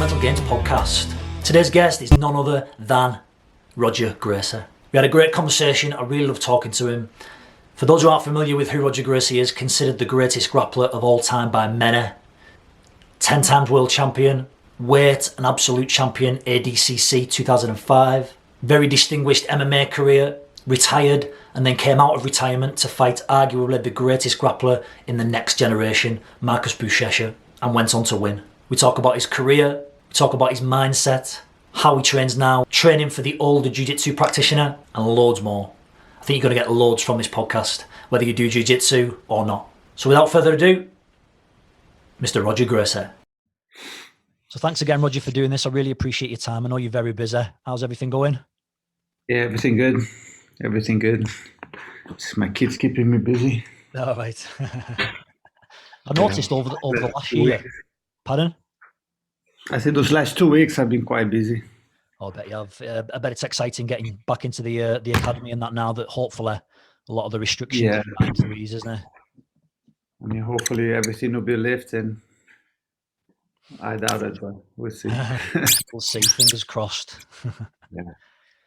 Mental Gains podcast. Today's guest is none other than Roger Gracie. We had a great conversation. I really loved talking to him. For those who aren't familiar with who Roger Gracie is, considered the greatest grappler of all time by many. 10 times world champion, weight and absolute champion ADCC 2005. Very distinguished MMA career, retired and then came out of retirement to fight arguably the greatest grappler in the next generation, Marcus Buchecha, and went on to win. We talk about his career, we talk about his mindset, how he trains now, training for the older Jiu Jitsu practitioner, and loads more. I think you're going to get loads from this podcast, whether you do Jiu Jitsu or not. So without further ado, Mr. Roger Gracie. So thanks again, Roger, for doing this. I really appreciate your time. I know you're very busy. How's everything going? Yeah, everything good. Everything good. Just my kids keeping me busy. All right. I noticed over the last year. Pardon? I said those last 2 weeks I've been quite busy. I bet you have. I bet it's exciting getting back into the academy and that now that hopefully a lot of the restrictions are starting to ease, isn't it? I mean, hopefully everything will be lifted. I doubt it, but we'll see. We'll see. Fingers crossed. Yeah.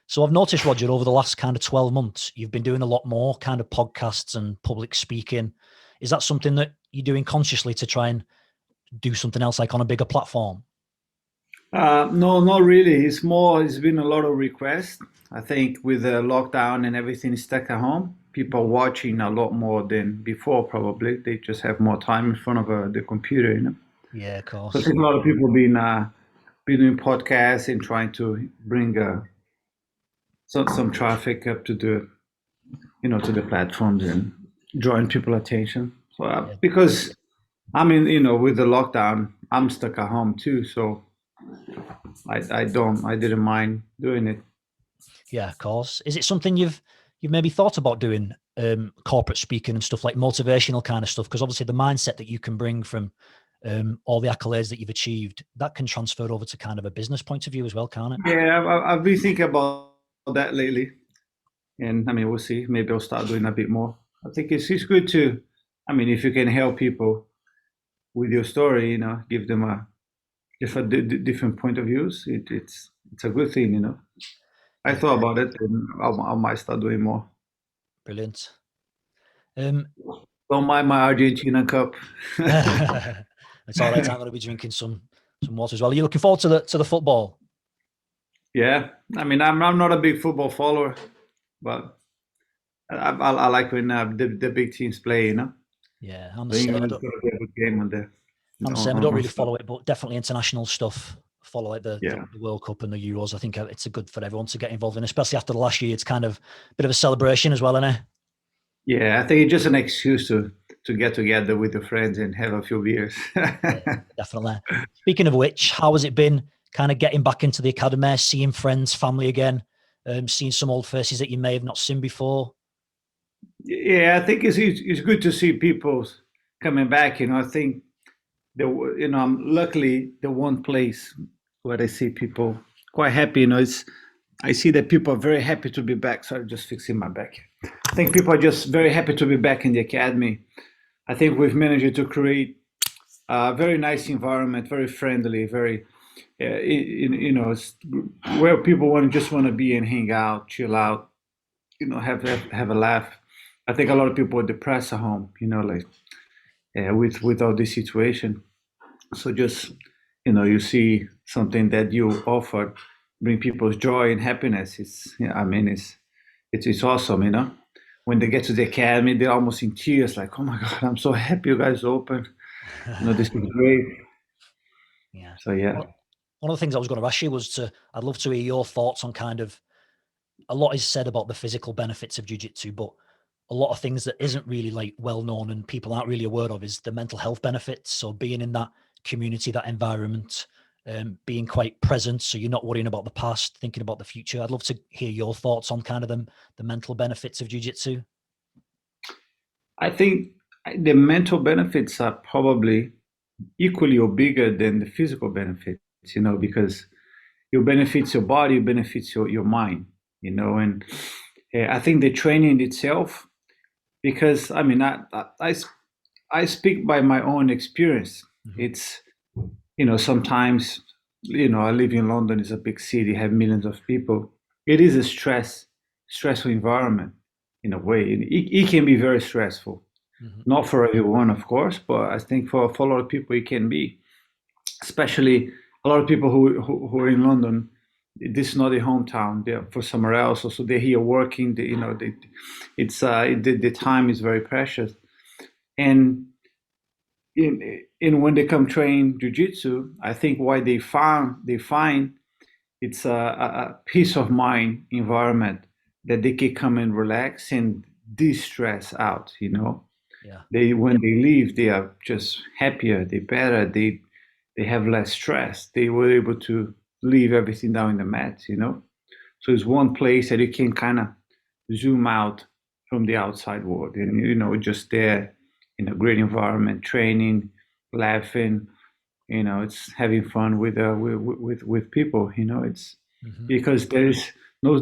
So I've noticed, Roger, over the last kind of 12 months, you've been doing a lot more kind of podcasts and public speaking. Is that something that you're doing consciously to try and do something else like on a bigger platform? No, not really. It's been a lot of requests. I think with the lockdown and everything stuck at home, people are watching a lot more than before probably. They just have more time in front of the computer, you know? Yeah, of course. So I think a lot of people been doing podcasts and trying to bring some traffic up to the platforms and drawing people attention. So because I mean, with the lockdown, I'm stuck at home too, so I didn't mind doing it. Yeah, of course. Is it something you've maybe thought about doing, corporate speaking and stuff like motivational kind of stuff? Because obviously the mindset that you can bring from all the accolades that you've achieved, that can transfer over to kind of a business point of view as well, can't it? Yeah, I've been thinking about that lately, and I mean, we'll see. Maybe I'll start doing a bit more. I think it's good to, I mean, if you can help people with your story, give them a different point of views. It's a good thing, I thought about it, and I might start doing more. Brilliant. Don't mind my Argentina cup. It's all right. I'm going to be drinking some water as well. Are you looking forward to the football? Yeah, I mean, I'm not a big football follower, but I like when the big teams play, Yeah, I'm the same. England's got a good game on there. I'm the same. I don't really follow it, but definitely international stuff. Follow like the World Cup and the Euros. I think it's a good for everyone to get involved in, especially after the last year. It's kind of a bit of a celebration as well, isn't it? Yeah, I think it's just an excuse to get together with your friends and have a few beers. Yeah, definitely. Speaking of which, how has it been kind of getting back into the academy, seeing friends, family again, seeing some old faces that you may have not seen before? Yeah, I think it's good to see people coming back. I think I'm luckily the one place where I see people quite happy. I see that people are very happy to be back. Sorry, just fixing my back. I think people are just very happy to be back in the academy. I think we've managed to create a very nice environment, very friendly, very, where people just want to be and hang out, chill out, have a laugh. I think a lot of people are depressed at home, with all this situation. So just, you see something that you offer, bring people's joy and happiness. It's awesome, When they get to the academy, they're almost in tears, like, oh my God, I'm so happy you guys open. This is great. Yeah. So yeah. One of the things I was going to ask you was I'd love to hear your thoughts on kind of, a lot is said about the physical benefits of jiu-jitsu, but a lot of things that isn't really like well known and people aren't really aware of is the mental health benefits. So being in that community, that environment, being quite present, so you're not worrying about the past, thinking about the future. I'd love to hear your thoughts on kind of the mental benefits of jiu-jitsu. I think the mental benefits are probably equally or bigger than the physical benefits, because it benefits your body, it benefits your mind, and I think the training itself, because I mean, I speak by my own experience. Mm-hmm. It's, sometimes I live in London. It's a big city, have millions of people. It is a stressful environment in a way. It can be very stressful. Hmm. Not for everyone, of course, but I think for a lot of people it can be. Especially a lot of people who are in London. This is not their hometown. They're for somewhere else. So they're here working. The time is very precious. And in when they come train jujitsu, I think why they find it's a peace of mind environment that they can come and relax and de-stress out. Yeah. They when they leave, they are just happier, they better, they have less stress. They were able to leave everything down in the mat. So it's one place that you can kind of zoom out from the outside world, and just there in a great environment, training, laughing. It's having fun with people. It's Hmm. because there is no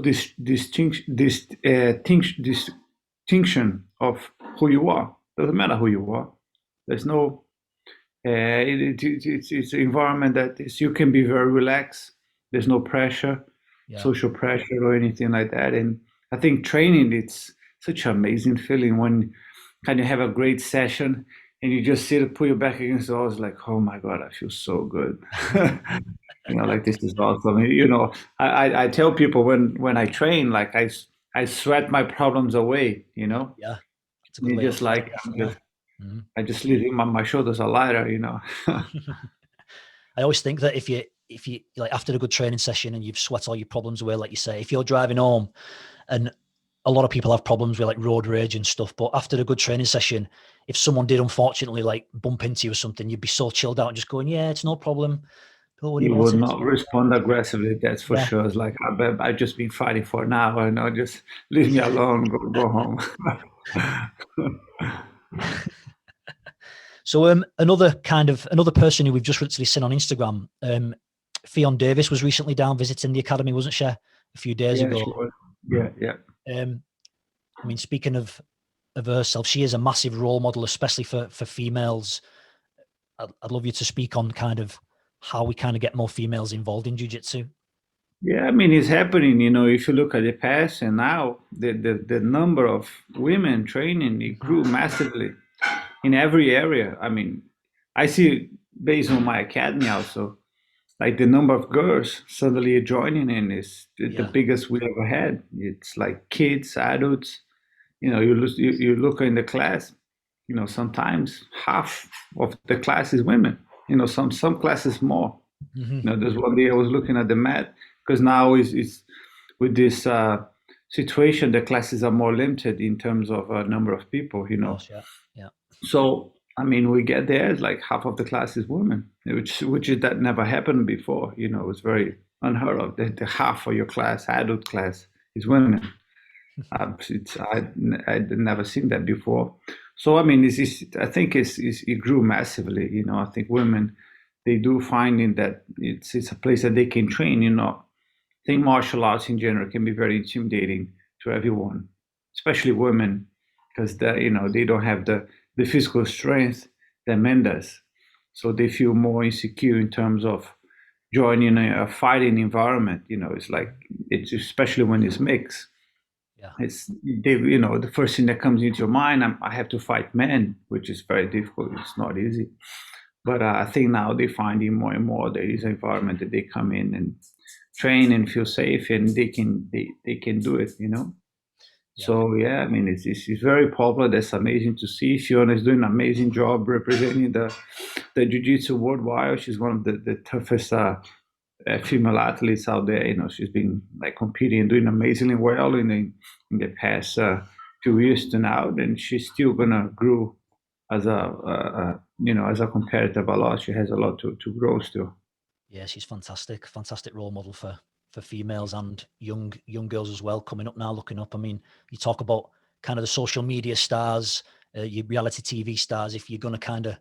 distinction of who you are. Doesn't matter who you are. There's no it's an environment that is you can be very relaxed. There's no pressure, Yeah. social pressure or anything like that. And I think training it's such an amazing feeling when kind of have a great session and you just sit and put your back against the wall. It's like, oh my God, I feel so good. Like this is awesome. I tell people when I train, like I sweat my problems away. Yeah. It's a good It's way to just look at like it, definitely. Mhm. I just leave my shoulders are lighter. I always think that if you like after a good training session and you've sweat all your problems away, like you say, if you're driving home and a lot of people have problems with like road rage and stuff, but after a good training session, if someone did unfortunately like bump into you or something, you'd be so chilled out and just going, yeah, it's no problem. Don't worry You about will it. It's not fine. respond aggressively, that's for Yeah. sure. It's like I've just been fighting for an hour, just leave me alone, go home. So another person who we've just recently seen on Instagram, Fionn Davis was recently down visiting the academy, wasn't she? A few days Yeah, ago. she was. Yeah, yeah. Um, I mean, speaking of herself, she is a massive role model, especially for females. I'd love you to speak on kind of how we kind of get more females involved in jiu-jitsu. Yeah, I mean, it's happening. If you look at the past and now, the number of women training, it grew massively in every area. I mean, I see based on my academy also, like the number of girls suddenly joining in is the Yeah. biggest we ever had. It's like kids, adults. You look in the class. Sometimes half of the class is women. Some classes more. Hmm. There's one day I was looking at the mat because now is with this situation, the classes are more limited in terms of number of people. Of course, yeah. Yeah. So I mean, we get there, it's like half of the class is women, which is that never happened before. It was very unheard of. The half of your class, adult class, is women. I'd never seen that before. So I mean, I think it grew massively. I think women they do finding that it's a place that they can train. I think martial arts in general can be very intimidating to everyone, especially women, because they don't have the physical strength that men does, so they feel more insecure in terms of joining a fighting environment. It's like it's especially when it's mixed. Yeah. It's the first thing that comes into your mind. I have to fight men, which is very difficult. It's not easy. But I think now they're finding more and more there is an environment that they come in and train and feel safe, and they can do it. Yeah. So yeah, I mean it's very popular. That's amazing to see. Fiona is doing an amazing job representing the jiu-jitsu worldwide. She's one of the toughest female athletes out there. She's been like competing and doing amazingly well in the past few years to now, and she's still gonna grow as a competitive a lot. She has a lot to grow still. Yeah, she's fantastic role model for females and young girls as well, coming up now, looking up. I mean, you talk about kind of the social media stars, your reality TV stars. If you're going to kind of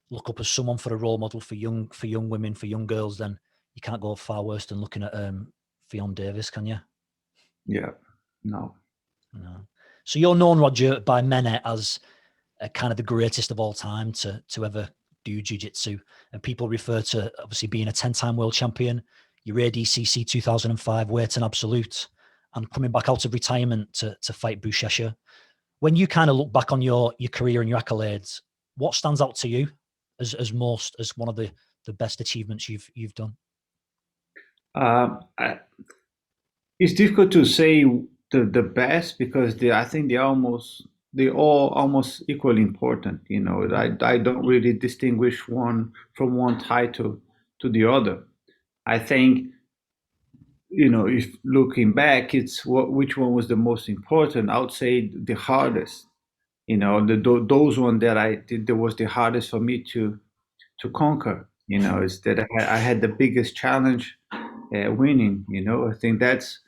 look up as someone for a role model for young women, for young girls, then you can't go far worse than looking at Fionn Davis, can you? Yeah, no. No. So you're known, Roger, by many as kind of the greatest of all time to ever do jiu-jitsu. And people refer to obviously being a 10-time world champion, your ADCC 2005 weight and absolute, and coming back out of retirement to fight Buchecha. When you kind of look back on your career and your accolades, what stands out to you as one of the best achievements you've done? It's difficult to say the best because I think they're all almost equally important. You know, I don't really distinguish one from one title to the other. I think, you know, if looking back, it's which one was the most important. I would say the hardest. You know, those one that I did that was the hardest for me to conquer. You know, is that I had the biggest challenge winning. You know, I think that's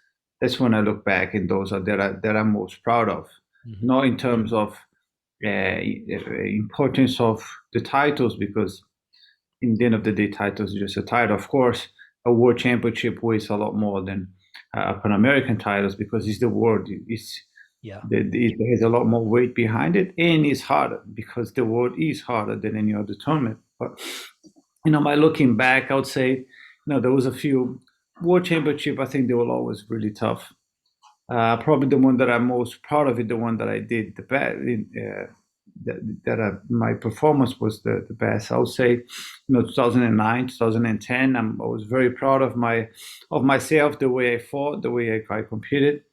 when I look back, and those are that I'm most proud of. Mm-hmm. Not in terms of importance of the titles, because in the end of the day, titles are just a title. Of course, a world championship weighs a lot more than Pan American titles because it's the world. It has a lot more weight behind it, and it's harder because the world is harder than any other tournament. But you know, by looking back, I would say, you know, there was a few world championship. I think they were always really tough. Probably the one that I'm most proud of is the one that I did the best. My performance was the best. I would say, you know, 2009, 2010. I was very proud of myself, the way I fought, the way I competed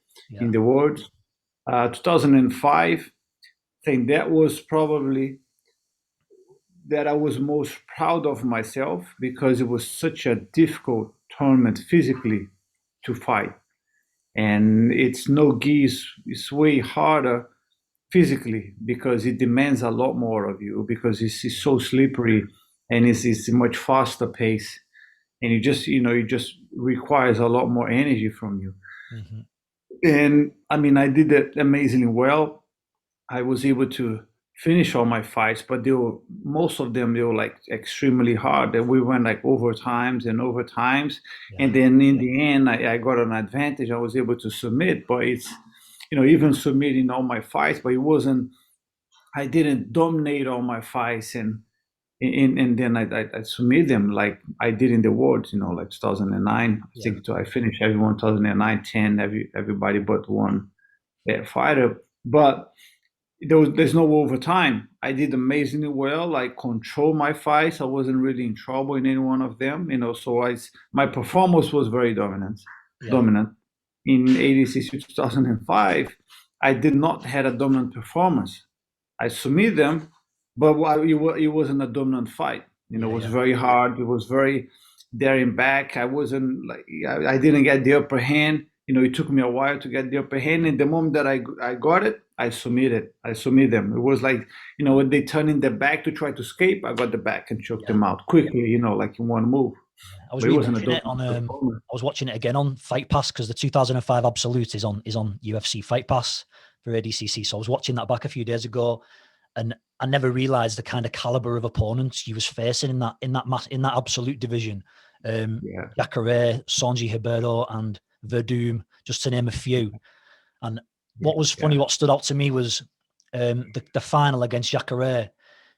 in the world. 2005, I think that was probably that I was most proud of myself because it was such a difficult tournament physically to fight. And it's no geese, it's way harder physically because it demands a lot more of you because it's so slippery and it's a much faster pace. And it just requires a lot more energy from you. Mm-hmm. And I mean, I did it amazingly well. I was able to finish all my fights, but most of them, they were like extremely hard. And we went like overtimes. Yeah. And then in the end, I got an advantage. I was able to submit, but it's, you know, even submitting all my fights, but I didn't dominate all my fights. And then I submit them like I did in the Worlds, you know, like 2009. I think I finished everyone 2009, 10, everybody but one fighter. But there's no overtime. I did amazingly well. I controlled my fights. I wasn't really in trouble in any one of them, you know. So my performance was very dominant. In ADCC 2005, I did not have a dominant performance. I submitted them, but it wasn't a dominant fight. You know, it was very hard. It was very there and back. I wasn't like I didn't get the upper hand. You know, it took me a while to get the upper hand. And the moment that I got it, I submitted them. It was like, you know, when they turn in their back to try to escape, I got the back and choked them out quickly, you know, like in one move. I was watching it again on Fight Pass because the 2005 Absolute is on UFC Fight Pass for ADCC. So I was watching that back a few days ago, and I never realized the kind of caliber of opponents you was facing in that Absolute division. Jacare, Sonji Ribeiro, and Verdum, just to name a few. And what was funny, what stood out to me was the final against Jacare,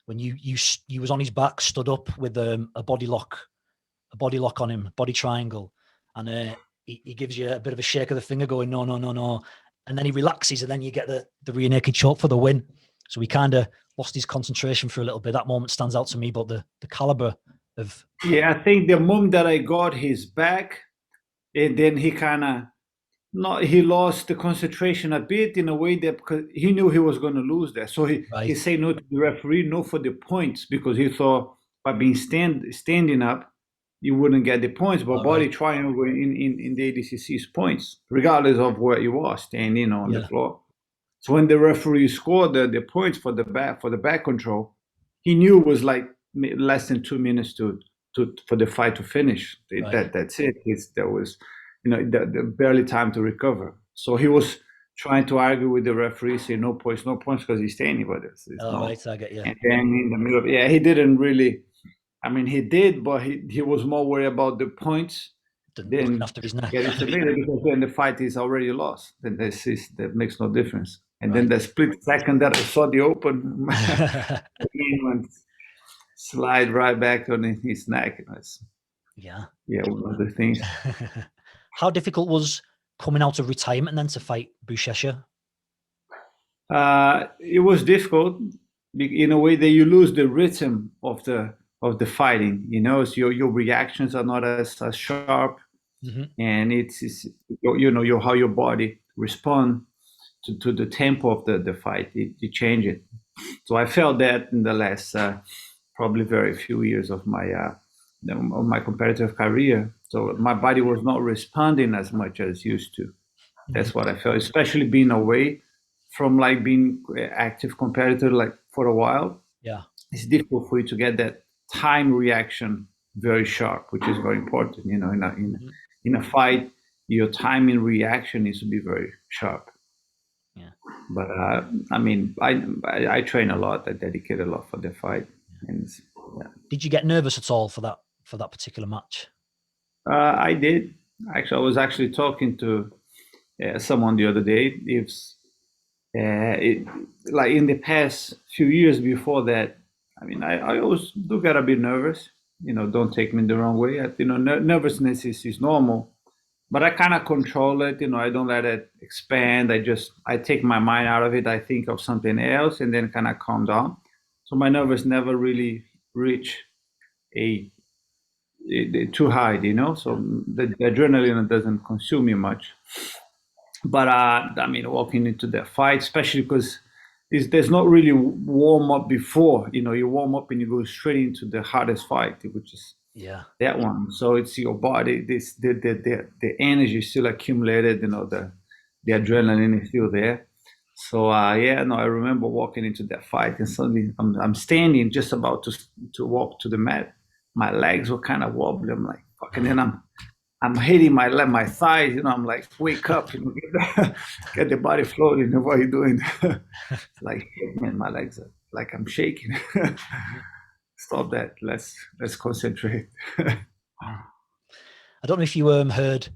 when you was on his back, stood up with a body lock on him, body triangle, and he gives you a bit of a shake of the finger, going no, and then he relaxes, and then you get the rear naked choke for the win. So he kind of lost his concentration for a little bit. That moment stands out to me, but the caliber of I think the moment that I got his back, and then he lost the concentration a bit in a way that because he knew he was going to lose that. So he said no to the referee, no for the points, because he thought by being standing up, you wouldn't get the points. But body triangle in the ADCC's points, regardless of where you was standing on the floor. So when the referee scored the points for the back control, he knew it was like less than 2 minutes for the fight to finish. That's it. There was, you know, the barely time to recover. So he was trying to argue with the referee, say no points, because he's standing. But it's right, I get you. And then in the middle, he didn't really. I mean, he did, but he was more worried about the points than after his neck. Getting submitted, because when the fight is already lost, then that makes no difference. And then the split second that I saw the open, slide right back on his neck. It's, Yeah. yeah, one of the things. How difficult was coming out of retirement then to fight Buchecha? It was difficult in a way that you lose the rhythm of the fighting. You know, so your reactions are not as sharp, and it's you know your how your body respond to the tempo of the fight. It changes. So I felt that in the last probably very few years of my competitive career. So my body was not responding as much as used to. That's what I felt, especially being away from like being active competitor like for a while. Yeah. It's difficult for you to get that time reaction very sharp, which is very important. You know, in a fight, your timing reaction needs to be very sharp. Yeah. But I mean, I train a lot. I dedicate a lot for the fight. And yeah. Did you get nervous at all for that particular match? I did. Actually, I was actually talking to someone the other day. It, like in the past few years before that, I mean, I always do get a bit nervous. You know, don't take me the wrong way. You know, nervousness is normal, but I kind of control it. You know, I don't let it expand. I take my mind out of it. I think of something else and then kind of calm down. So my nervous never really reach too high, you know. So the adrenaline doesn't consume me much. But I mean, walking into the fight, especially because there's not really warm up before. You know, you warm up and you go straight into the hardest fight, which is that one. So it's your body. The energy is still accumulated. You know, the adrenaline is still there. So yeah, no, I remember walking into that fight, and suddenly I'm standing just about to walk to the mat. My legs were kind of wobbly. I'm like, fuck, and then I'm hitting my thighs. You know, I'm like, wake up, you know, get the body floating. What are you doing? Like, man, my legs are like I'm shaking. Stop that. Let's concentrate. I don't know if you heard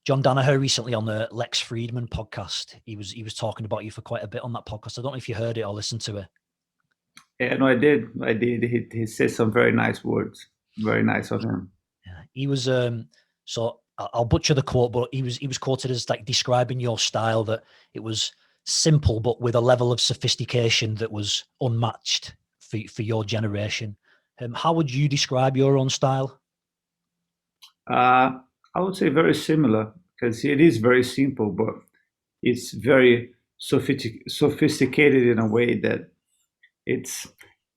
John Danaher recently on the Lex Friedman podcast. He was talking about you for quite a bit on that podcast. I don't know if you heard it or listened to it. Yeah, no, I did. He said some very nice words. Very nice of him. Yeah, he was. So I'll butcher the quote, but he was quoted as like describing your style, that it was simple but with a level of sophistication that was unmatched for your generation. How would you describe your own style? I would say very similar, because it is very simple, but it's very sophisticated in a way that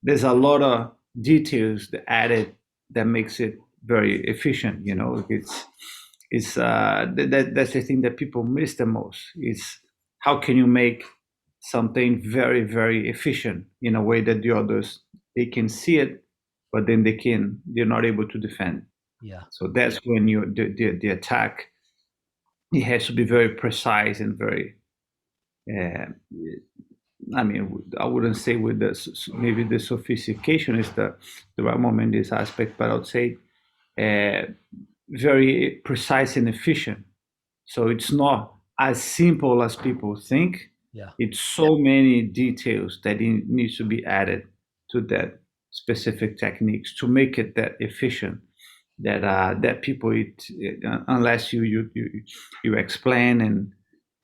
there's a lot of details that added that makes it very efficient. You know, that's the thing that people miss the most, is how can you make something very, very efficient in a way that the others, they can see it, but then they're not able to defend. Yeah. So that's when the attack, it has to be very precise and very I mean, I wouldn't say with maybe the sophistication is the right moment in this aspect, but I would say very precise and efficient. So it's not as simple as people think. Yeah. It's so many details that needs to be added to that specific techniques to make it that efficient. That people, unless you explain and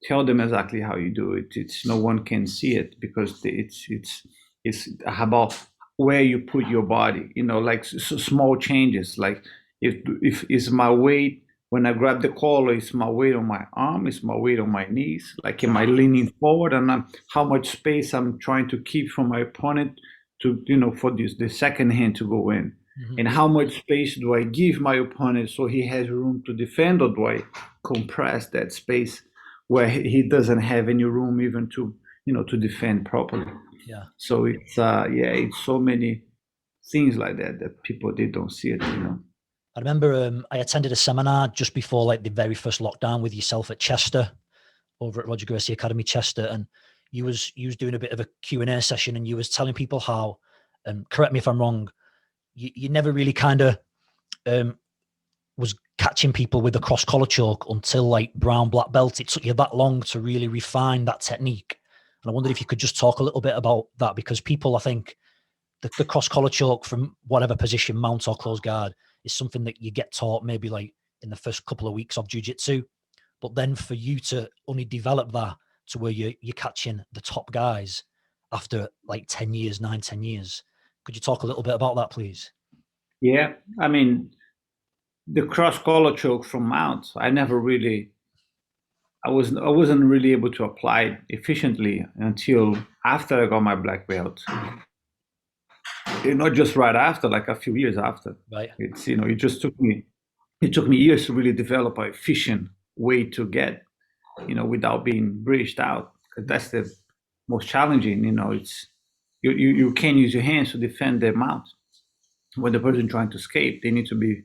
tell them exactly how you do it, it's no one can see it, because it's about where you put your body. You know, like small changes. Like if it's my weight when I grab the collar, it's my weight on my arm, it's my weight on my knees. Like, am I leaning forward, and how much space I'm trying to keep from my opponent to, you know, for the second hand to go in. And how much space do I give my opponent so he has room to defend, or do I compress that space where he doesn't have any room even to, you know, to defend properly? Yeah. So it's it's so many things like that people, they don't see it, you know. I remember I attended a seminar just before like the very first lockdown with yourself at Chester, over at Roger Gracie Academy, Chester, and you was doing a bit of a Q&A session, and you was telling people how, and correct me if I'm wrong, you never really kind of was catching people with a cross collar choke until like brown black belt. It took you that long to really refine that technique. And I wondered if you could just talk a little bit about that, because people, I think, the cross collar choke from whatever position, mount or close guard, is something that you get taught maybe like in the first couple of weeks of jiu-jitsu. But then for you to only develop that to where you're catching the top guys after like 10 years, 9-10 years. Could you talk a little bit about that, please? Yeah, I mean, the cross collar choke from mounts, I wasn't really able to apply it efficiently until after I got my black belt. Not just right after, like a few years after. Right. It's it took me years to really develop an efficient way to get, without being breached out. 'Cause that's the most challenging. It's you can't use your hands to defend the mount. When the person trying to escape, they need to be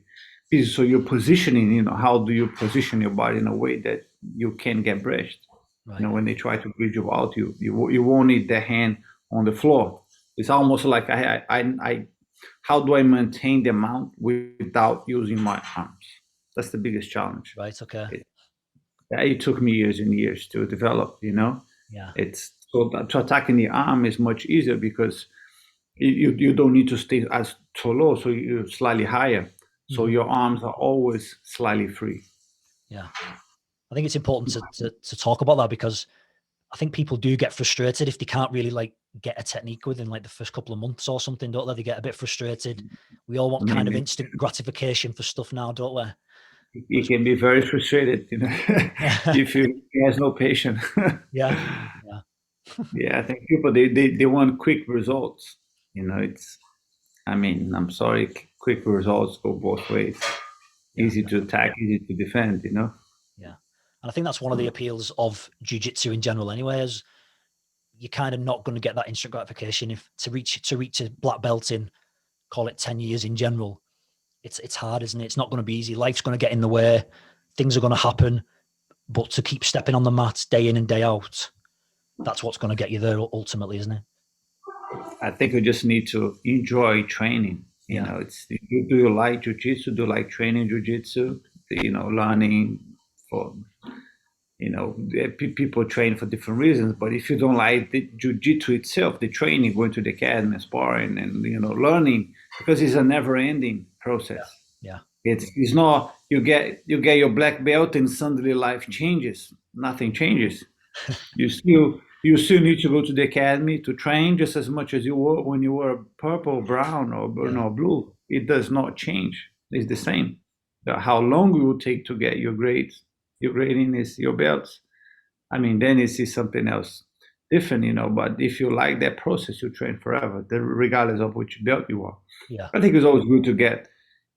busy. So your positioning, how do you position your body in a way that you can get breached? Right. When they try to breach you out, you won't need the hand on the floor. It's almost like how do I maintain the mount without using my arms? That's the biggest challenge. Right. Okay. It took me years and years to develop. Yeah. It's so to attacking the arm is much easier because you don't need to stay as too low, so you're slightly higher. So your arms are always slightly free. Yeah. I think it's important to talk about that because I think people do get frustrated if they can't really like get a technique within like the first couple of months or something, don't they? They get a bit frustrated. We all want kind of instant gratification for stuff now, don't we? You can be very frustrated, if you has no patience. Yeah. Yeah. Yeah, I think people they want quick results. I'm sorry, quick results go both ways. Easy to attack, easy to defend. Yeah. And I think that's one of the appeals of jiu-jitsu in general anyway, is you're kind of not going to get that instant gratification if to reach a black belt in, call it 10 years in general. It's hard, isn't it? It's not going to be easy. Life's going to get in the way. Things are going to happen. But to keep stepping on the mat day in and day out, that's what's going to get you there ultimately, isn't it? I think you just need to enjoy training. Do you like jiu-jitsu? Do you like training jiu-jitsu? Learning for, people train for different reasons. But if you don't like the jiu-jitsu itself, the training, going to the academy, sparring, and learning, because it's a never-ending process. Yeah. It's not you get your black belt and suddenly life changes. Nothing changes. You still need to go to the academy to train just as much as you were when you were purple, brown, or blue. It does not change. It's the same. How long it will take to get your grades, your grading is your belts. Then it's something else different. But if you like that process, you train forever, regardless of which belt you are. Yeah. I think it's always good to get,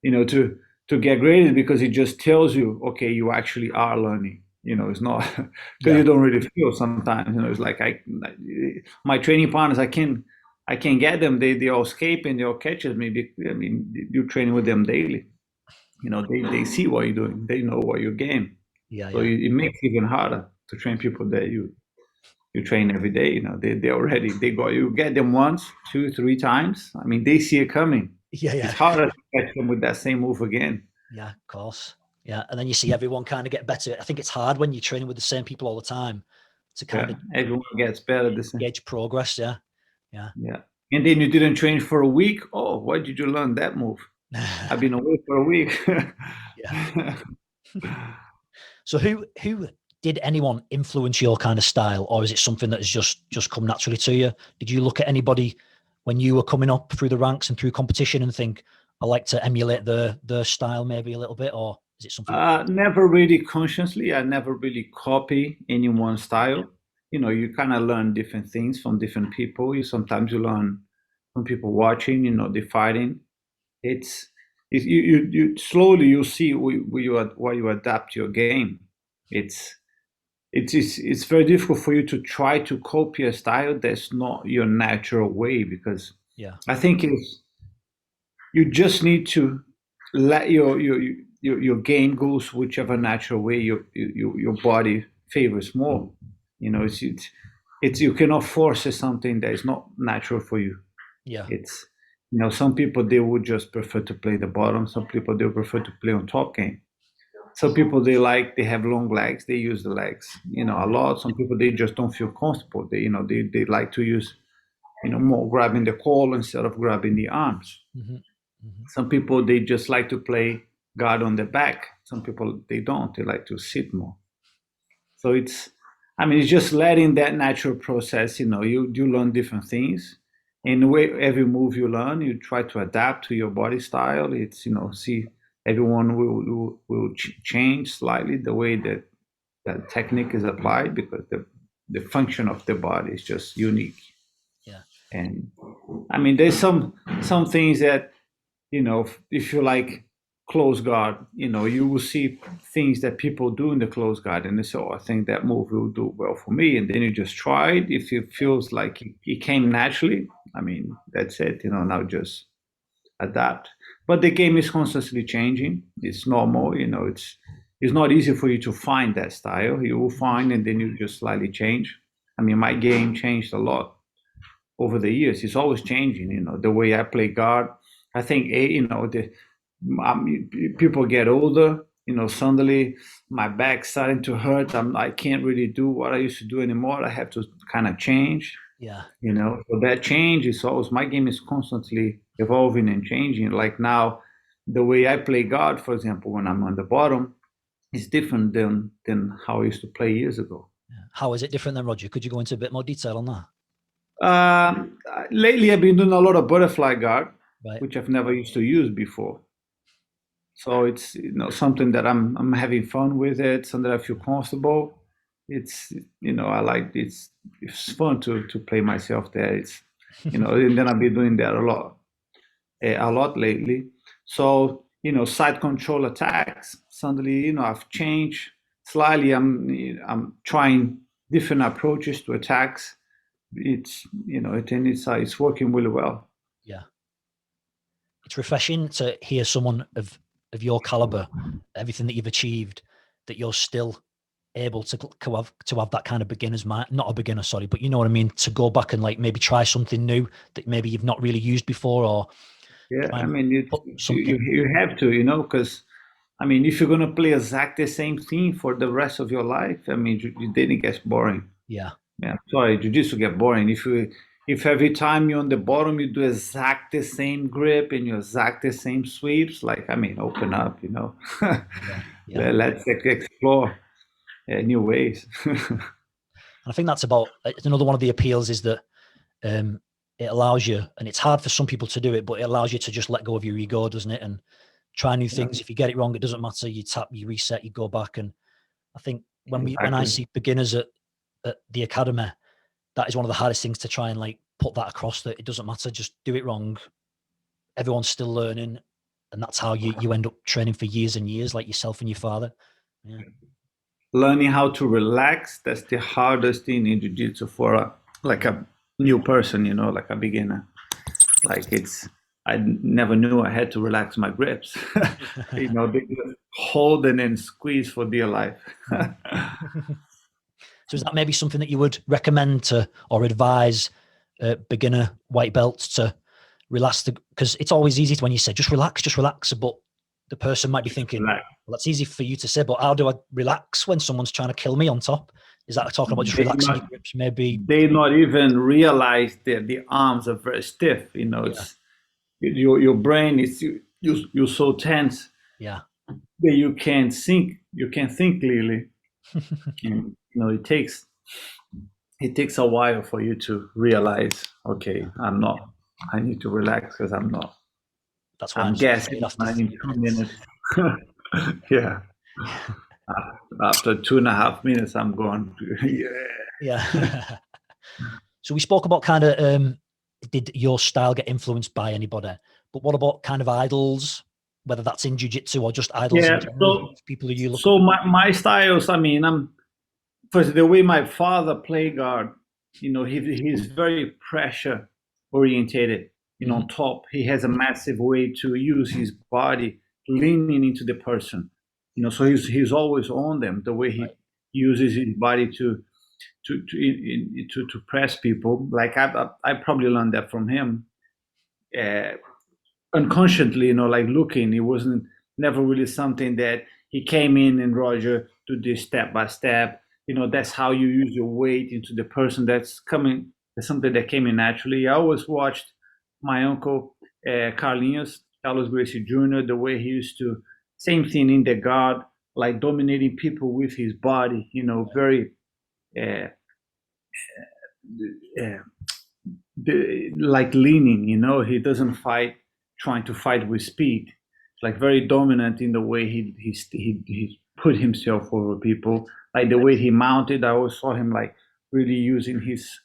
to get graded because it just tells you, okay, you actually are learning. It's not because you don't really feel sometimes. It's like my training partners, I can't get them. They all escape and they all catches me. You're training with them daily. They see what you're doing. They know what you're game. Yeah. So it makes it even harder to train people that you train every day. They got you get them once, 2, 3 times. They see it coming. Yeah. It's harder to catch them with that same move again. Yeah, of course. Yeah, and then you see everyone kind of get better. I think it's hard when you're training with the same people all the time to kind of everyone gets better the same. gauge progress. Yeah. And then you didn't train for a week. Oh, why did you learn that move? I've been away for a week. Yeah. So who did anyone influence your kind of style, or is it something that has just come naturally to you? Did you look at anybody when you were coming up through the ranks and through competition and think, I like to emulate their style maybe a little bit, or is it something? Never really consciously. I never really copy anyone's style. You kind of learn different things from different people. Sometimes you learn from people watching. The fighting. You slowly you see why you adapt your game. It's very difficult for you to try to copy a style that's not your natural way, because I think you just need to let your game goes whichever natural way your body favors more. It's you cannot force something that is not natural for you. Yeah. It's some people, they would just prefer to play the bottom. Some people, they prefer to play on top game. Some people, they have long legs, they use the legs a lot. Some people, they just don't feel comfortable. They like to use more grabbing the collar instead of grabbing the arms. Some people, they just like to play guard on the back. Some people, they don't. They like to sit more. So it's just letting that natural process. You learn different things. In the way every move you learn, you try to adapt to your body style. It's see, everyone will change slightly the way that that technique is applied, because the function of the body is just unique. Yeah. And there's some things that, if you like close guard, you will see things that people do in the close guard, and they say, oh, I think that move will do well for me. And then you just try it. If it feels like it came naturally, that's it. Now just adapt. But the game is constantly changing. It's normal. It's not easy for you to find that style. You will find, and then you just slightly change. My game changed a lot over the years. It's always changing. The way I play guard. I think people get older. Suddenly my back's starting to hurt. I can't really do what I used to do anymore. I have to kind of change. Yeah. So that change is always, my game is constantly evolving and changing. Like now, the way I play guard, for example, when I'm on the bottom, is different than how I used to play years ago. How is it different then, Roger? Could you go into a bit more detail on that? Lately, I've been doing a lot of butterfly guard, Right. which I've never used to use before. So it's something that I'm having fun with it, something that I feel comfortable. It's I like it's fun to play myself there. It's and then I've been doing that a lot lately. So side control attacks. Suddenly I've changed slightly. I'm trying different approaches to attacks. It's it's working really well. Yeah. It's refreshing to hear someone of your caliber, everything that you've achieved, that you're still able to have that kind of beginner's mind, not a beginner, sorry, but you know what I mean, to go back and like maybe try something new that maybe you've not really used before, or Yeah, something. you have to, because if you're gonna play exact the same thing for the rest of your life, then it gets boring. Yeah. Yeah, sorry, jiu-jitsu get boring if every time you're on the bottom you do exact the same grip and you exact the same sweeps. Like, open up, Yeah. Let's explore new ways. And I think that's another one of the appeals is that it allows you, and it's hard for some people to do it, but it allows you to just let go of your ego, doesn't it? And try new things. If you get it wrong, it doesn't matter. You tap, you reset, you go back. And I think when I see beginners at the academy, that is one of the hardest things to try and like put that across, that it doesn't matter, just do it wrong. Everyone's still learning. And that's how you end up training for years and years, like yourself and your father. Yeah. Learning how to relax, that's the hardest thing in jiu-jitsu for a new person, like a beginner. Like I never knew I had to relax my grips. They just hold and then squeeze for dear life. So is that maybe something that you would recommend to or advise beginner white belts to relax? Because it's always easy when you say just relax, but the person might be thinking, well, that's easy for you to say, but how do I relax when someone's trying to kill me on top? Is that talking about just relaxing your grips? Maybe they not even realize that the arms are very stiff. It's your brain is you're so tense. Yeah. That you can't think clearly. And, it takes a while for you to realize, okay, I need to relax because I'm not. That's why I'm guessing after 2 minutes. Yeah. After 2.5 minutes, I'm going, yeah. So we spoke about kind of, did your style get influenced by anybody? But what about kind of idols, whether that's in jiu-jitsu or just idols in general? People who you look so my styles, I'm first, the way my father played guard, he's very pressure orientated. On top, he has a massive way to use his body, leaning into the person. So he's always on them. The way he uses his body to press people. Like I probably learned that from him, unconsciously. Like looking, it wasn't never really something that he came in and Roger do this step by step. That's how you use your weight into the person that's coming It's something that came in naturally. I always watched my uncle Carlos Gracie Jr., the way he used to, same thing in the guard, like dominating people with his body, very uh, uh, like leaning, he doesn't fight trying to fight with speed. Like very dominant in the way he put himself over people. Like the way he mounted, I always saw him like really using his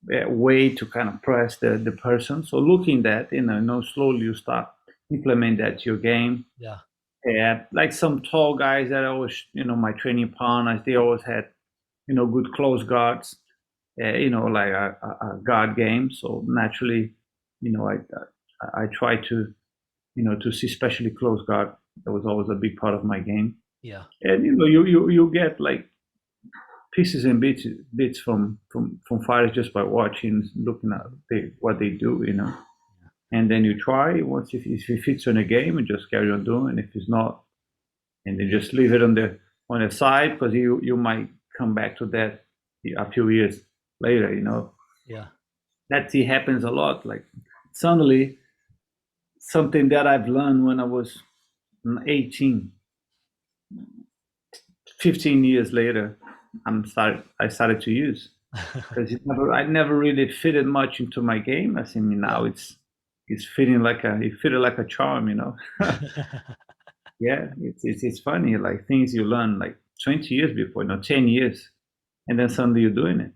way to kind of press the person. So looking at that, slowly you start implement that to your game. Yeah. Yeah, like some tall guys that always, my training partners, they always had, good close guards, like a guard game. So naturally, I try to, to see especially close guard. That was always a big part of my game. Yeah. And you get like pieces and bits from fighters just by watching, looking at what they do, and then you try. Once if it fits on a game, and just carry on doing. If it's not, and then just leave it on the side, because you might come back to that a few years later. Yeah. That happens a lot. Like suddenly, something that I've learned when I was 18, 15 years later, I started to use, because I never really fitted much into my game. I think now it's fitting it fitted like a charm. Yeah, it's funny, like things you learn like 20 years before, 10 years, and then suddenly you're doing it.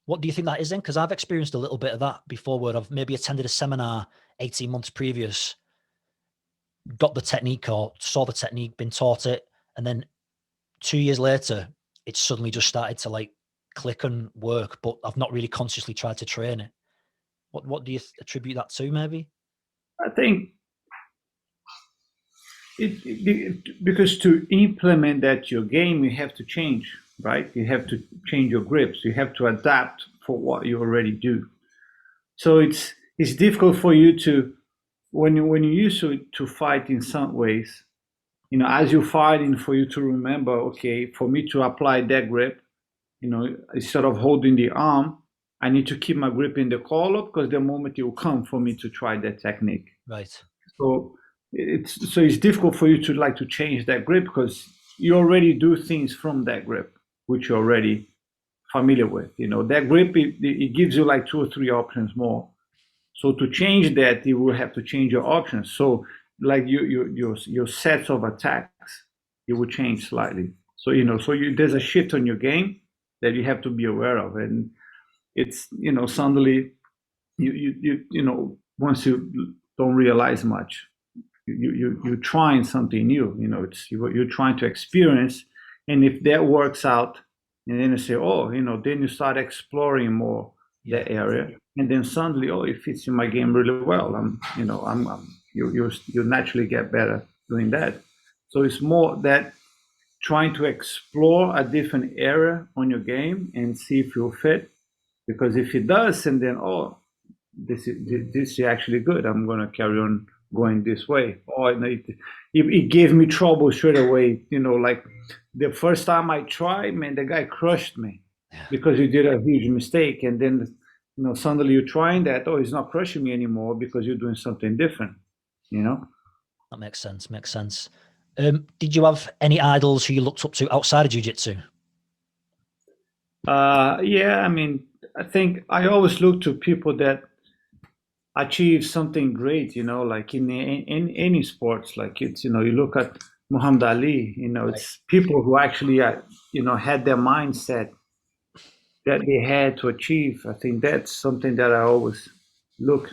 What do you think that is then? Because I've experienced a little bit of that before, where I've maybe attended a seminar 18 months previous, got the technique or saw the technique, been taught it, and then 2 years later, it suddenly just started to like click and work, but I've not really consciously tried to train it. What do you attribute that to, maybe? I think because to implement that your game, you have to change, right? You have to change your grips. You have to adapt for what you already do. So it's difficult for you to, when you used to fight in some ways, as you're fighting, for you to remember, okay, for me to apply that grip, instead of holding the arm, I need to keep my grip in the collar, because the moment it will come for me to try that technique. Right. So it's difficult for you to change that grip, because you already do things from that grip, which you're already familiar with. That grip, it gives you like 2 or 3 options more. So to change that, you will have to change your options. So like your sets of attacks, you will change slightly. So there's a shift on your game that you have to be aware of, and it's suddenly once you don't realize much, you're trying something new. It's you're trying to experience, and if that works out, and then you say, oh, then you start exploring more that area, and then suddenly, oh, it fits in my game really well. You naturally get better doing that. So it's more that trying to explore a different area on your game and see if you'll fit, because if it does, and then, oh, this is actually good, I'm going to carry on going this way. Or it gave me trouble straight away. Like the first time I tried, man, the guy crushed me because he did a huge mistake. And then, suddenly you're trying that. Oh, he's not crushing me anymore because you're doing something different. That makes sense. Makes sense. Did you have any idols who you looked up to outside of jiu-jitsu? Yeah, I mean, I think I always look to people that achieve something great, like in any sports. Like it's, you look at Muhammad Ali, it's people who actually, had their mindset that they had to achieve. I think that's something that I always look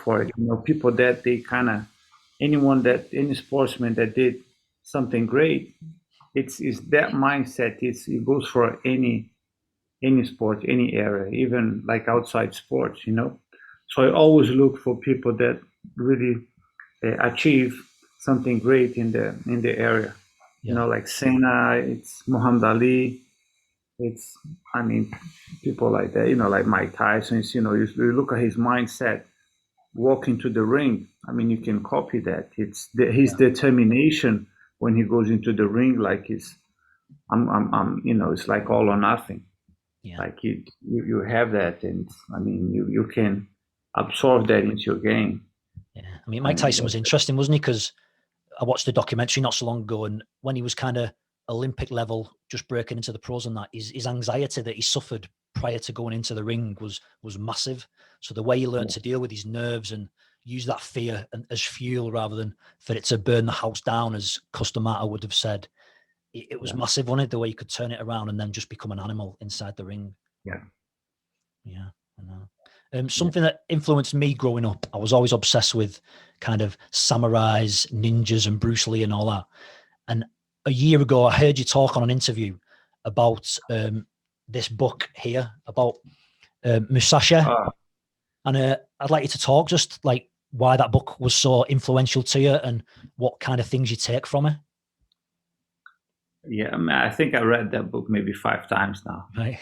for it. People that they kind of, any sportsman that did something great, it's that mindset. It goes for any sport, any area, even like outside sports. So I always look for people that really achieve something great in the area. Like Senna, it's Muhammad Ali, it's, I mean, people like that. Like Mike Tyson. You look at his mindset, walking to the ring. I mean, you can copy that. It's his determination when he goes into the ring. Like it's like all or nothing. Yeah. Like you have that, and I mean you can absorb that into your game. Yeah. I mean, Mike Tyson was interesting, wasn't he? Because I watched a documentary not so long ago, and when he was kind of Olympic level, just breaking into the pros and that, his anxiety that he suffered prior to going into the ring was massive. So the way he learned to deal with his nerves and use that fear as fuel rather than for it to burn the house down, as Customata would have said, it was massive, wasn't it? The way he could turn it around and then just become an animal inside the ring. Yeah. Yeah, I know. Something that influenced me growing up, I was always obsessed with kind of samurais, ninjas, and Bruce Lee and all that. And a year ago, I heard you talk on an interview about this book here about Musashi. And I'd like you to talk just like why that book was so influential to you and what kind of things you take from it. Yeah, I mean, I think I read that book maybe 5 times now. Right.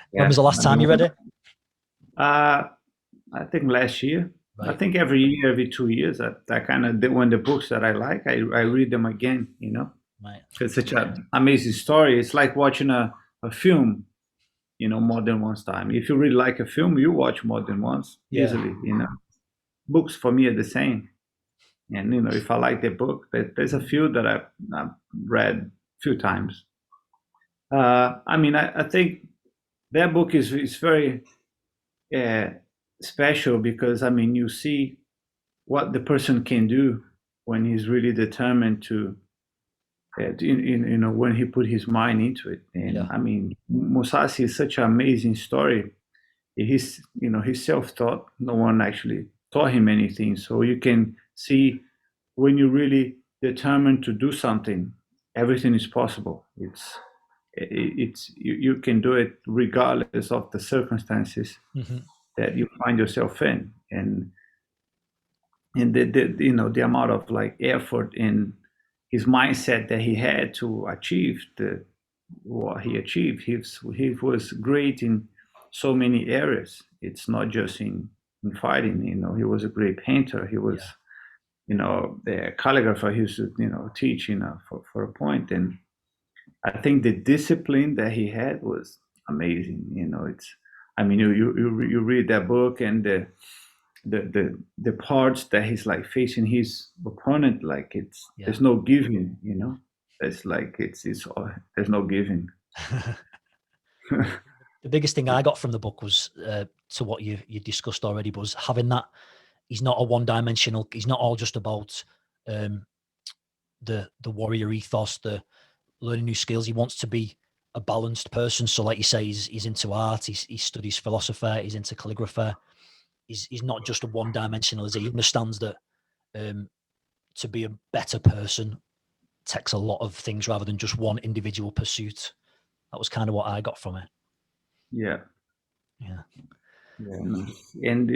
When was the last time you read it? I think last year. Right. I think every year, every 2 years, I kind of, when the books that I like, I read them again, you know. Right. It's such an amazing story. It's like watching a film, you know, more than once time. If you really like a film, you watch more than once, easily, you know. Books for me are the same. And, you know, if I like the book, there's a few that I've read a few times. I mean, I think that book is very special because, I mean, you see what the person can do when he's really determined to, you know, when he put his mind into it. And I mean, Musashi is such an amazing story. He's, you know, he's self-taught. No one actually taught him anything. So you can see when you're really determined to do something, everything is possible. It's you can do it regardless of the circumstances that you find yourself in, and the you know, the amount of like effort in his mindset that he had to achieve what he achieved. He was great in so many areas. It's not just in fighting. You know, he was a great painter. He was, you know, the calligrapher. He used to, you know, teach, you know, for a point. And I think the discipline that he had was amazing. You know, it's, I mean, you read that book and the parts that he's like facing his opponent, like there's no giving, you know. It's like it's there's no giving. The biggest thing I got from the book was to what you discussed already, was having that he's not a one-dimensional. He's not all just about the warrior ethos, the learning new skills. He wants to be a balanced person. So, like you say, he's into art. He studies philosophy. He's into calligraphy. He's not just a one-dimensional. He understands that to be a better person takes a lot of things rather than just one individual pursuit. That was kind of what I got from it. Yeah. Yeah. And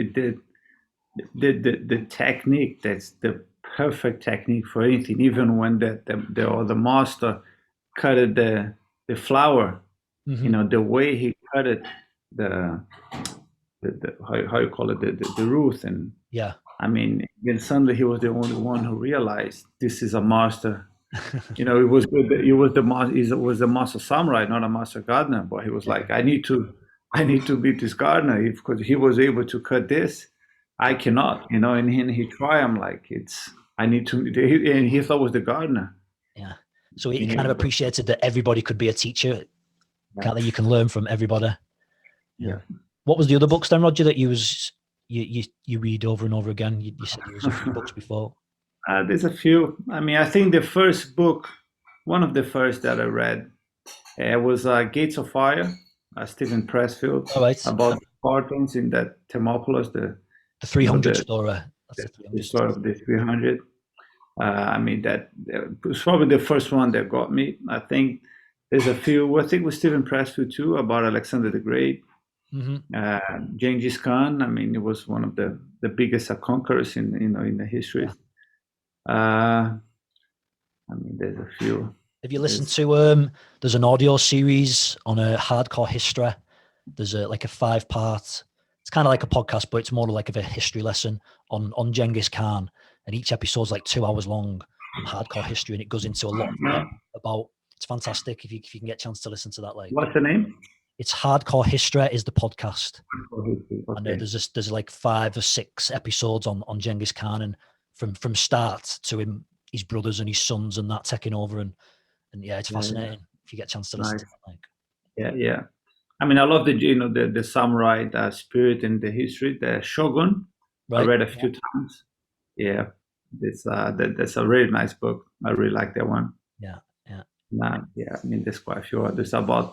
the technique, that's the perfect technique for anything. Even when the master cut the flower, you know, the way he cut it, the how you call it, the root, and I mean, then suddenly he was the only one who realized this is a master. You know, it was the master samurai, not a master gardener. But he was like, I need to beat this gardener because he was able to cut this. I cannot, you know. And he tried. I'm like, I need to. And he thought it was the gardener. Yeah. So he kind of appreciated that everybody could be a teacher. That you can learn from everybody. Yeah. What was the other books then, Roger, that you read over and over again? You said there was a few books before. There's a few. I mean, I think the first book, one of the first that I read, was Gates of Fire, Stephen Pressfield, about the Spartans in that Thermopylae, the 300 story. That's the story of the 300. I mean, that was probably the first one that got me. I think there's a few. I think with Stephen Pressfield too, about Alexander the Great. Genghis Khan. I mean, it was one of the biggest conquerors in the history. I mean, there's a few. Have you listened to there's an audio series on a hardcore history. There's like a 5-part. It's kind of like a podcast, but it's more like of a history lesson on Genghis Khan. And each episode's like 2 hours long on hardcore history, and it goes into a lot about. It's fantastic if you can get a chance to listen to that. Like, what's the name? It's Hardcore History is the podcast. Okay. I know there's like 5 or 6 episodes on Genghis Khan, and from start to him, his brothers and his sons and that taking over, and yeah, it's fascinating if you get a chance to listen Nice. to it. Like, Yeah. I mean, I love the samurai spirit and the history. The Shogun, I right? read a few times. Yeah, that's a really nice book. I really like that one. Yeah. Yeah, I mean, there's quite a few others about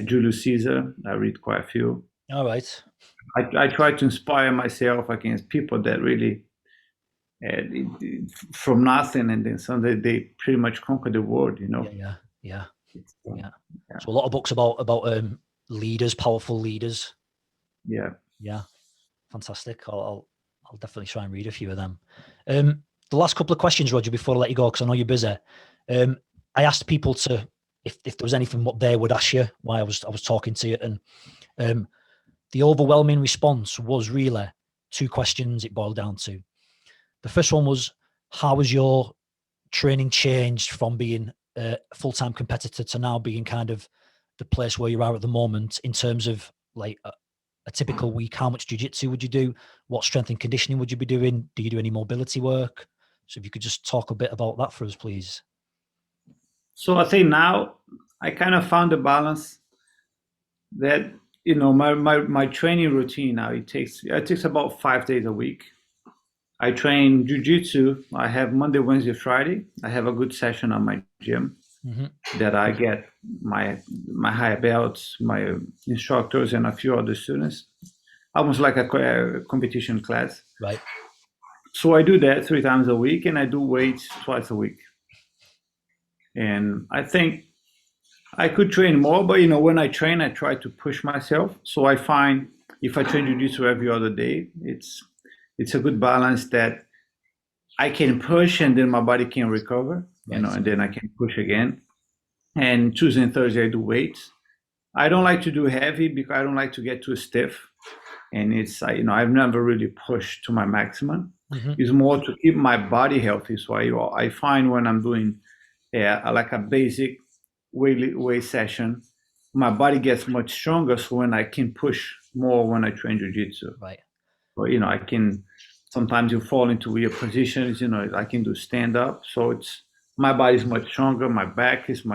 Julius Caesar. I read quite a few. All right. I try to inspire myself against people that really uh, from nothing, and then someday they pretty much conquer the world. Yeah. It's, Yeah. yeah, So a lot of books about leaders, powerful leaders. yeah. Yeah, fantastic. I'll definitely try and read a few of them. The last couple of questions, Roger, before I let you go, because I know you're busy. I asked people to if there was anything what they would ask you while I was talking to you, and the overwhelming response was really 2 questions. It boiled down to. The first one was, how has your training changed from being a full-time competitor to now being kind of the place where you are at the moment in terms of like a typical week? How much jiu-jitsu would you do? What strength and conditioning would you be doing? Do you do any mobility work? So if you could just talk a bit about that for us, please. So I think now I kind of found a balance that my training routine now it takes about 5 days a week. I train jujitsu. I have Monday, Wednesday, Friday. I have a good session on my gym that I get my higher belts, my instructors, and a few other students, almost like a competition class. Right. So I do that 3 times a week, and I do weights twice a week. And I think I could train more, but when I train, I try to push myself. So I find if I train jujitsu every other day, it's a good balance that I can push and then my body can recover, and then I can push again. And Tuesday and Thursday I do weights. I don't like to do heavy because I don't like to get too stiff, and I've never really pushed to my maximum. It's more to keep my body healthy. So I find when I'm doing like a basic weight session, my body gets much stronger. So when I can push more when I train jujitsu, Right. or I can sometimes you fall into weird positions. I can do stand up, so it's my body's much stronger. My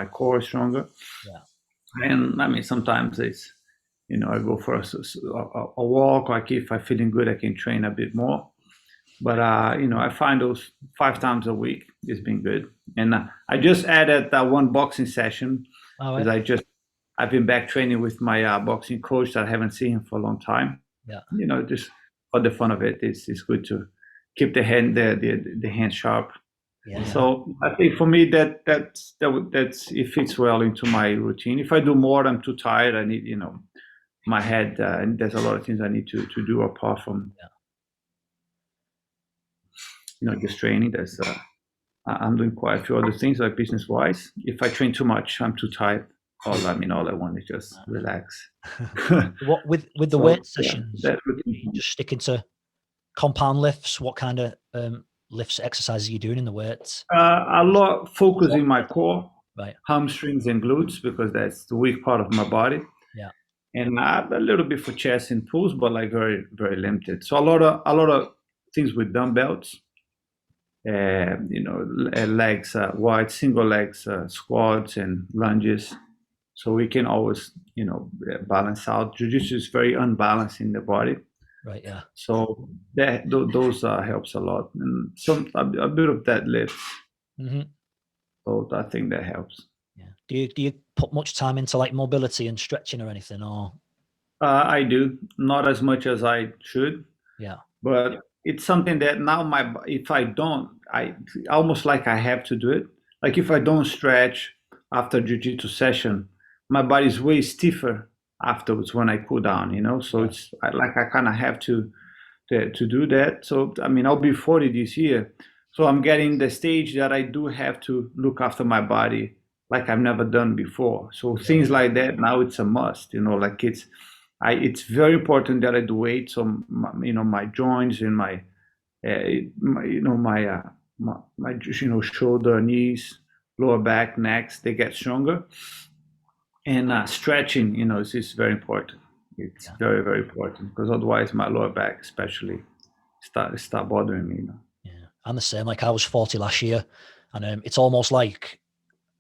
core is stronger. Yeah. And I mean sometimes it's I go for a walk. Like if I'm feeling good, I can train a bit more. But I find those 5 times a week has been good. And I just added that one boxing session because I've been back training with my boxing coach that I haven't seen him for a long time. Yeah. Just for the fun of it, it's good to keep the hand sharp. Yeah. So I think for me that's it fits well into my routine. If I do more, I'm too tired. I need my head, and there's a lot of things I need to do apart from just training. I'm doing quite a few other things like business wise. If I train too much, I'm too tired. All I want is just relax. What with the So, weight yeah, sessions? that You just sticking to compound lifts. What kind of lifts exercises are you doing in the weights? a lot focusing my core, Right. hamstrings and glutes because that's the weak part of my body. Yeah. And a little bit for chest and pulls, but like very very limited. So a lot of things with dumbbells. Legs, wide single legs, squats and lunges. So we can always, balance out. Jiu-jitsu is very unbalanced in the body. Right. Yeah. So those helps a lot. And a bit of deadlifts. So I think that helps. Yeah. Do you put much time into like mobility and stretching or anything, or? I do, not as much as I should. Yeah. But it's something that now if I don't, I almost like I have to do it. Like if I don't stretch after jiu-jitsu session, my body's way stiffer afterwards when I cool down. So it's like I kind of have to do that. So I mean, I'll be 40 this year, so I'm getting the stage that I do have to look after my body like I've never done before. So things like that now it's a must. Like it's very important that I do weight. So my joints and my shoulder, knees, lower back, necks, they get stronger. And stretching, is very important. It's very, very important, because otherwise my lower back especially start bothering me. Yeah, I'm the same. Like, I was 40 last year, and it's almost like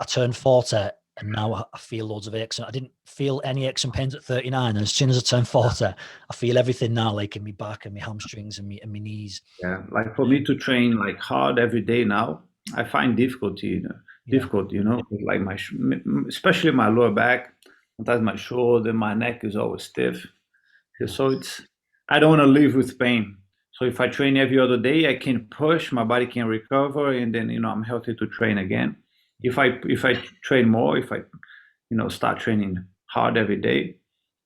I turned 40 and now I feel loads of aches. I didn't feel any aches and pains at 39. And as soon as I turned 40, I feel everything now, like in my back and my hamstrings and my knees. Yeah, like for me to train like hard every day now, I find difficult, like especially my lower back, sometimes my shoulder, my neck is always stiff. So I don't want to live with pain. So if I train every other day, I can push, my body can recover, and then I'm healthy to train again. If I train more, if I start training hard every day,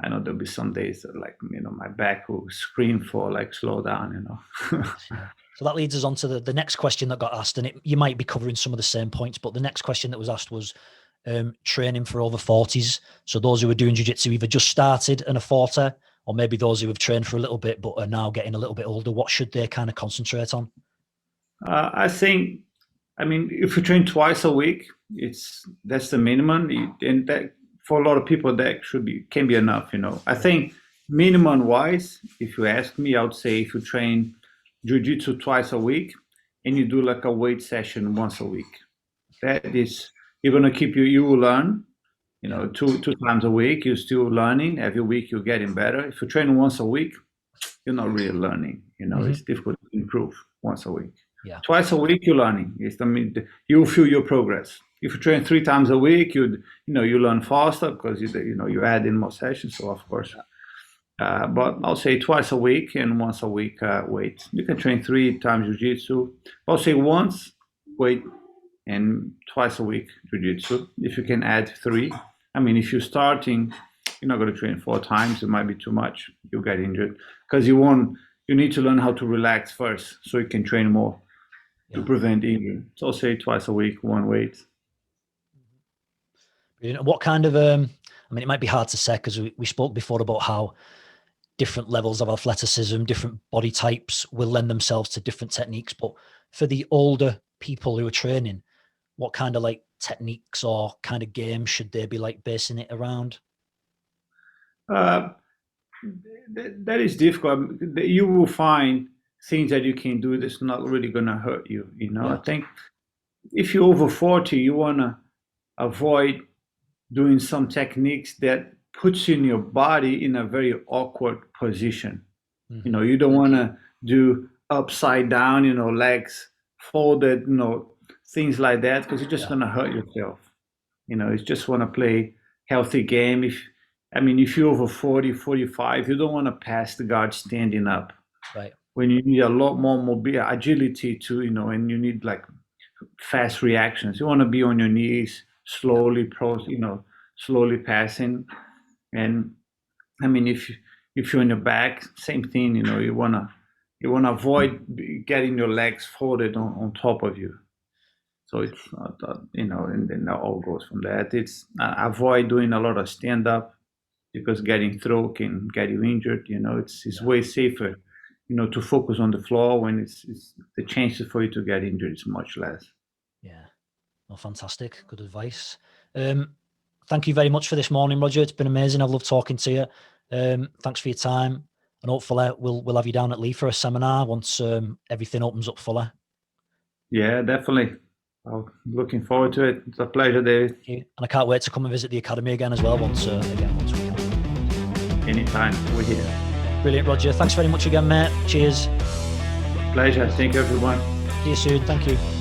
I know there'll be some days that, like, my back will scream for, like, slow down. So that leads us on to the next question that got asked, and you might be covering some of the same points, but the next question that was asked was training for over 40s. So those who are doing jiu-jitsu either just started and are 40, or maybe those who have trained for a little bit but are now getting a little bit older. What should they kind of concentrate on? I think, if you train twice a week, that's the minimum, and that for a lot of people that can be enough. I think minimum wise, if you ask me, I would say if you train jiu-jitsu twice a week and you do like a weight session once a week, that is, you're gonna keep you will learn. Two times a week, you're still learning. Every week you're getting better. If you train once a week, you're not really learning. It's difficult to improve once a week. Yeah. Twice a week you're learning. You'll feel your progress. If you train 3 times a week, you learn faster, because you add in more sessions. So of course, but I'll say twice a week and once a week weight. You can train 3 times jiu-jitsu. I'll say once weight and twice a week jiu-jitsu. If you can add 3, if you're starting, you're not going to train 4 times. It might be too much. You'll get injured, because you need to learn how to relax first, so you can train more to prevent injury. So I'll say twice a week, 1 weight. What kind of, it might be hard to say, because we spoke before about how different levels of athleticism, different body types will lend themselves to different techniques. But for the older people who are training, what kind of like techniques or kind of games should they be like basing it around? That is difficult. You will find things that you can do that's not really going to hurt you. I think if you're over 40, you want to avoid doing some techniques that puts you in your body in a very awkward position. You don't want to do upside down, legs folded, things like that, because you're just going to hurt yourself. You just want to play healthy game. If you're over 40, 45, you don't want to pass the guard standing up. Right. When you need a lot more agility to, and you need like fast reactions. You want to be on your knees, slowly slowly passing. And if you're on your back, same thing. You wanna avoid getting your legs folded on top of you. So it's not, and then that all goes from that. It's avoid doing a lot of stand up, because getting thrown can get you injured. It's way safer, to focus on the floor when it's the chances for you to get injured is much less. Yeah. Well, fantastic. Good advice. Thank you very much for this morning, Roger. It's been amazing. I've loved talking to you. Thanks for your time. And hopefully we'll have you down at Lee for a seminar once everything opens up fully. Yeah, definitely. I'm looking forward to it. It's a pleasure, David. And I can't wait to come and visit the academy again as well once we can. Anytime, we're here. Brilliant, Roger. Thanks very much again, mate. Cheers. Pleasure. Thank you, everyone. See you soon. Thank you.